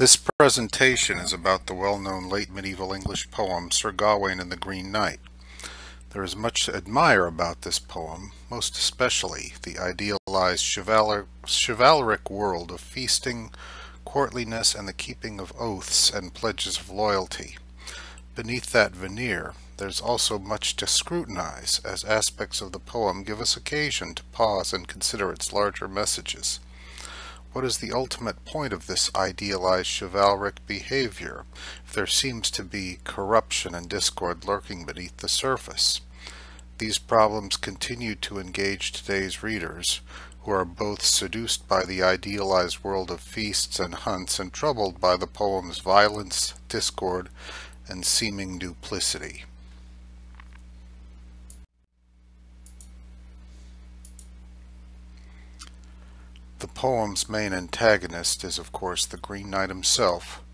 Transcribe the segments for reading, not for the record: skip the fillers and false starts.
This presentation is about the well-known late medieval English poem Sir Gawain and the Green Knight. There is much to admire about this poem, most especially the idealized chivalric world of feasting, courtliness, and the keeping of oaths and pledges of loyalty. Beneath that veneer, there's also much to scrutinize, as aspects of the poem give us occasion to pause and consider its larger messages. What is the ultimate point of this idealized chivalric behavior, if there seems to be corruption and discord lurking beneath the surface? These problems continue to engage today's readers, who are both seduced by the idealized world of feasts and hunts and troubled by the poem's violence, discord, and seeming duplicity. The poem's main antagonist is, of course, the Green Knight himself,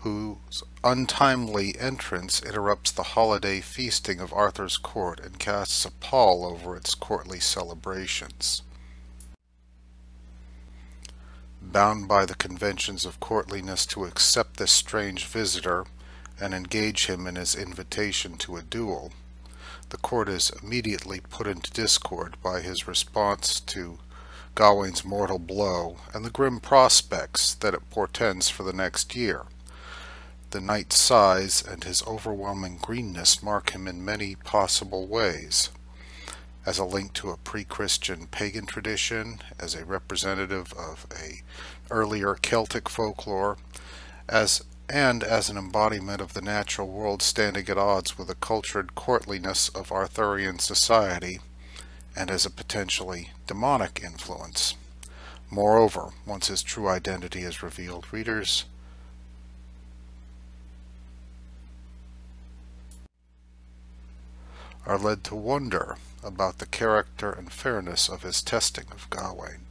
whose untimely entrance interrupts the holiday feasting of Arthur's court and casts a pall over its courtly celebrations. Bound by the conventions of courtliness to accept this strange visitor and engage him in his invitation to a duel, the court is immediately put into discord by his response to Gawain's mortal blow and the grim prospects that it portends for the next year. The knight's size and his overwhelming greenness mark him in many possible ways: as a link to a pre-Christian pagan tradition, as a representative of an earlier Celtic folklore, and as an embodiment of the natural world standing at odds with the cultured courtliness of Arthurian society, and as a potentially demonic influence. Moreover, once his true identity is revealed, readers are led to wonder about the character and fairness of his testing of Gawain.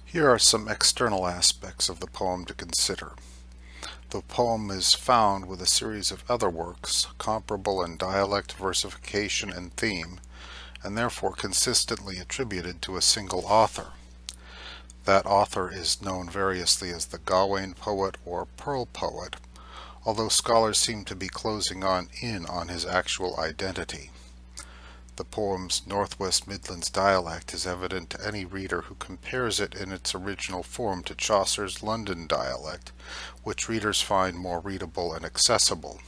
Here are some external aspects of the poem to consider. The poem is found with a series of other works, comparable in dialect, versification, and theme, and therefore consistently attributed to a single author. That author is known variously as the Gawain poet or Pearl poet, although scholars seem to be closing in on his actual identity. The poem's Northwest Midlands dialect is evident to any reader who compares it in its original form to Chaucer's London dialect, which readers find more readable and accessible.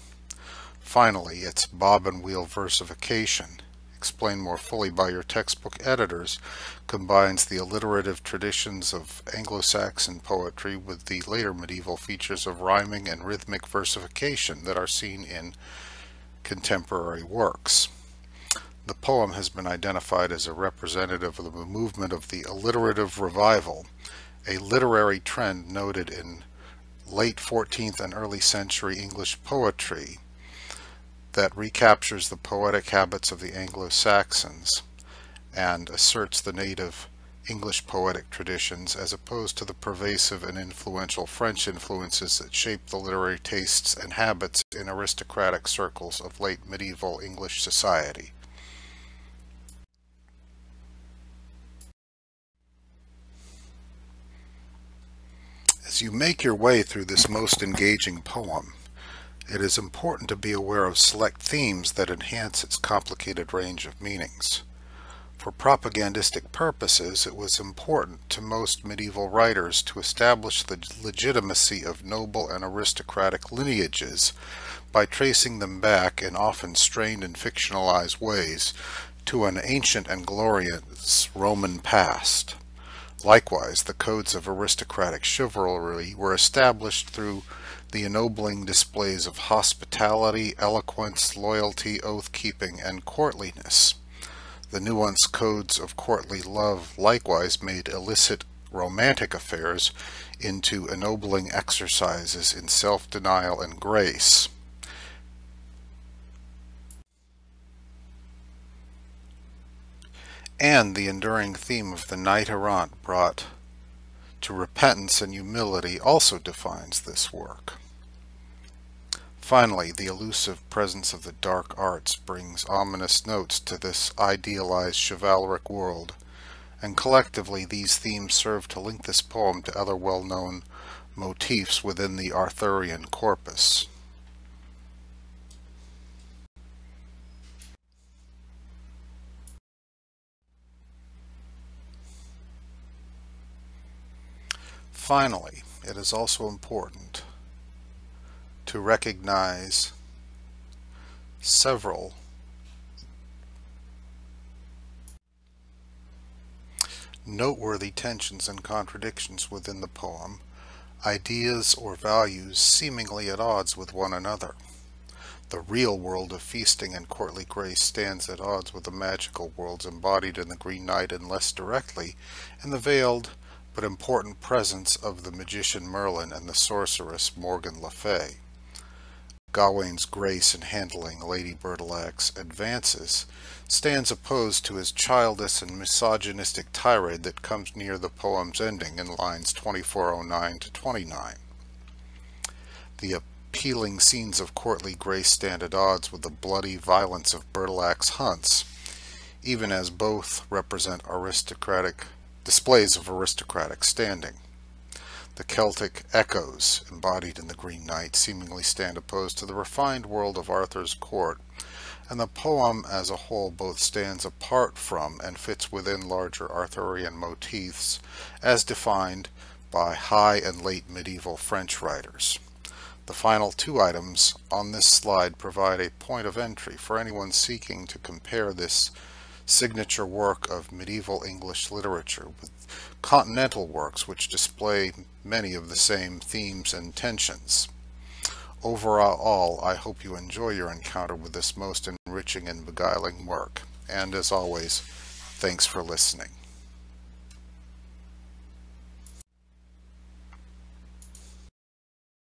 Finally, its bob and wheel versification, explained more fully by your textbook editors, combines the alliterative traditions of Anglo-Saxon poetry with the later medieval features of rhyming and rhythmic versification that are seen in contemporary works. The poem has been identified as a representative of the movement of the alliterative revival, a literary trend noted in late 14th and early century English poetry that recaptures the poetic habits of the Anglo-Saxons and asserts the native English poetic traditions as opposed to the pervasive and influential French influences that shaped the literary tastes and habits in aristocratic circles of late medieval English society. As you make your way through this most engaging poem, it is important to be aware of select themes that enhance its complicated range of meanings. For propagandistic purposes, it was important to most medieval writers to establish the legitimacy of noble and aristocratic lineages by tracing them back in often strained and fictionalized ways to an ancient and glorious Roman past. Likewise, the codes of aristocratic chivalry were established through the ennobling displays of hospitality, eloquence, loyalty, oath-keeping, and courtliness. The nuanced codes of courtly love likewise made illicit romantic affairs into ennobling exercises in self-denial and grace. And the enduring theme of the knight-errant brought to repentance and humility also defines this work. Finally, the elusive presence of the dark arts brings ominous notes to this idealized chivalric world, and collectively these themes serve to link this poem to other well-known motifs within the Arthurian corpus. Finally, it is also important to recognize several noteworthy tensions and contradictions within the poem, ideas or values seemingly at odds with one another. The real world of feasting and courtly grace stands at odds with the magical worlds embodied in the Green Knight, and less directly in the veiled but important presence of the magician Merlin and the sorceress Morgan Le Fay. Gawain's grace in handling Lady Bertilac's advances stands opposed to his childish and misogynistic tirade that comes near the poem's ending in lines 2409 to 29. The appealing scenes of courtly grace stand at odds with the bloody violence of Bertilac's hunts, even as both represent aristocratic displays of aristocratic standing. The Celtic echoes embodied in the Green Knight seemingly stand opposed to the refined world of Arthur's court, and the poem as a whole both stands apart from and fits within larger Arthurian motifs as defined by high and late medieval French writers. The final two items on this slide provide a point of entry for anyone seeking to compare this signature work of medieval English literature with continental works which display many of the same themes and tensions. Overall, I hope you enjoy your encounter with this most enriching and beguiling work, and as always, thanks for listening.